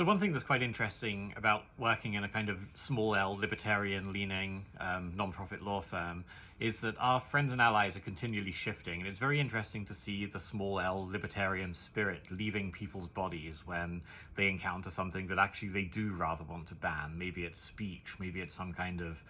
So one thing that's quite interesting about working in a kind of small L libertarian-leaning non-profit law firm is that our friends and allies are continually shifting, and it's very interesting to see the small L libertarian spirit leaving people's bodies when they encounter something that actually they do rather want to ban. Maybe it's speech, maybe it's some kind of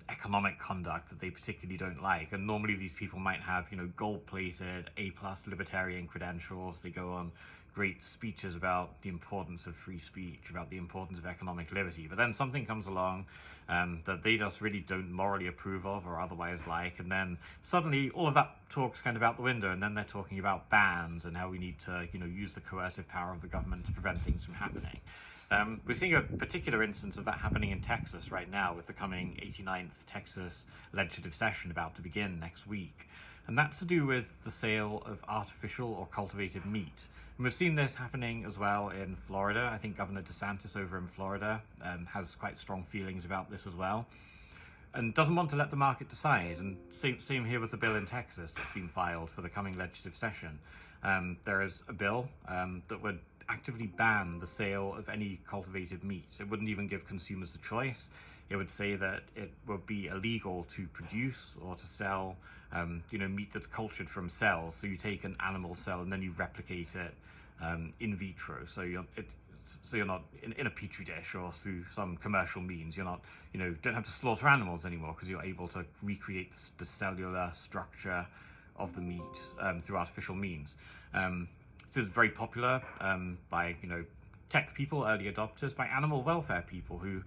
economic conduct that they particularly don't like. And normally these people might have, gold-plated A+ libertarian credentials. They go on great speeches about the importance of free speech, about the importance of economic liberty. But then something comes along that they just really don't morally approve of or otherwise like, and then suddenly all of that talk's kind of out the window, and then they're talking about bans and how we need to, use the coercive power of the government to prevent things from happening. We're seeing a particular instance of that happening in Texas right now with the coming 89th Texas legislative session about to begin next week. And that's to do with the sale of artificial or cultivated meat. And we've seen this happening as well in Florida. I think Governor DeSantis over in Florida has quite strong feelings about this as well, and doesn't want to let the market decide. And same here with the bill in Texas that's been filed for the coming legislative session. There is a bill that would actively ban the sale of any cultivated meat. It wouldn't even give consumers the choice. It would say that it would be illegal to produce or to sell meat that's cultured from cells. So you take an animal cell and then you replicate it in vitro. So you're not in a petri dish or through some commercial means. You're not, don't have to slaughter animals anymore because you're able to recreate the cellular structure of the meat through artificial means. This is very popular by, tech people, early adopters, by animal welfare people who,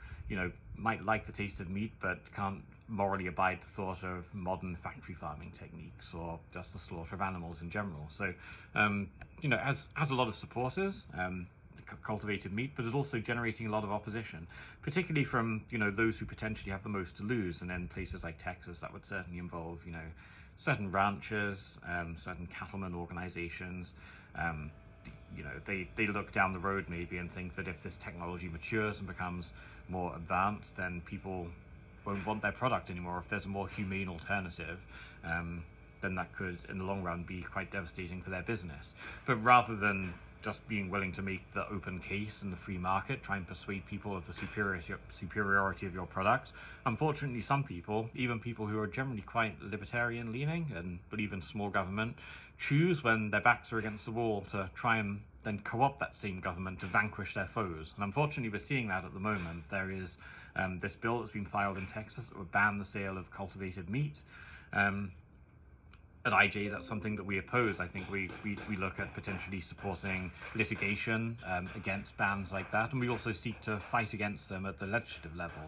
might like the taste of meat but can't morally abide the thought of modern factory farming techniques or just the slaughter of animals in general. So, has a lot of supporters, cultivated meat, but is also generating a lot of opposition, particularly from, those who potentially have the most to lose. And in places like Texas, that would certainly involve, certain ranchers, certain cattlemen organizations. They look down the road maybe and think that if this technology matures and becomes more advanced, then people won't want their product anymore. If there's a more humane alternative, then that could, in the long run, be quite devastating for their business. But rather than just being willing to make the open case in the free market, try and persuade people of the superiority of your product, unfortunately some people, even people who are generally quite libertarian leaning and believe in small government, choose when their backs are against the wall to try and then co-opt that same government to vanquish their foes. And unfortunately we're seeing that at the moment. There is this bill that's been filed in Texas that would ban the sale of cultivated meat. At IJ, that's something that we oppose. I think we look at potentially supporting litigation against bans like that, and we also seek to fight against them at the legislative level,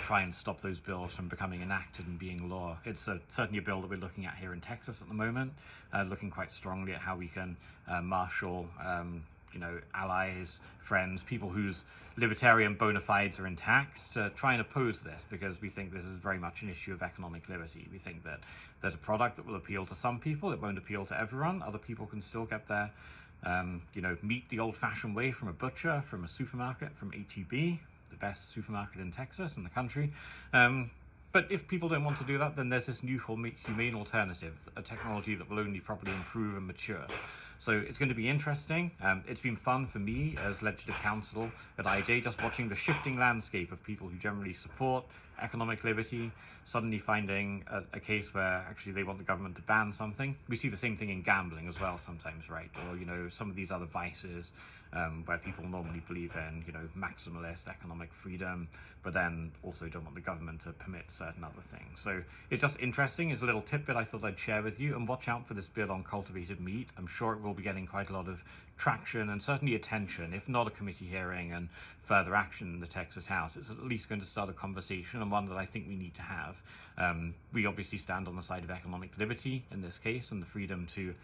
try and stop those bills from becoming enacted and being law. It's certainly a bill that we're looking at here in Texas at the moment, looking quite strongly at how we can marshal allies, friends, people whose libertarian bona fides are intact to try and oppose this, because we think this is very much an issue of economic liberty. We think that there's a product that will appeal to some people, it won't appeal to everyone. Other people can still get their meat the old-fashioned way from a butcher, from a supermarket, from H-E-B, the best supermarket in Texas, in the country. But if people don't want to do that, then there's this new humane alternative, a technology that will only probably improve and mature. So it's going to be interesting. It's been fun for me as legislative counsel at IJ, just watching the shifting landscape of people who generally support economic liberty, suddenly finding a case where actually they want the government to ban something. We see the same thing in gambling as well sometimes, right? Or, some of these other vices where people normally believe in, maximalist economic freedom, but then also don't want the government to permit certain other things. So it's just interesting. It's a little tidbit I thought I'd share with you, and watch out for this bill on cultivated meat. I'm sure it will be getting quite a lot of traction and certainly attention, if not a committee hearing and further action in the Texas House. It's at least going to start a conversation, and one that I think we need to have. We obviously stand on the side of economic liberty in this case, and the freedom to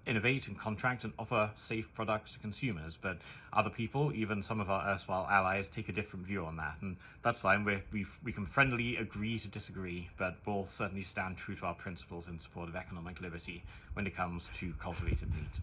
innovate and contract and offer safe products to consumers. But other people, even some of our erstwhile allies, take a different view on that, and that's fine. We can friendly agree to disagree, but we'll certainly stand true to our principles in support of economic liberty when it comes to cultivated meat.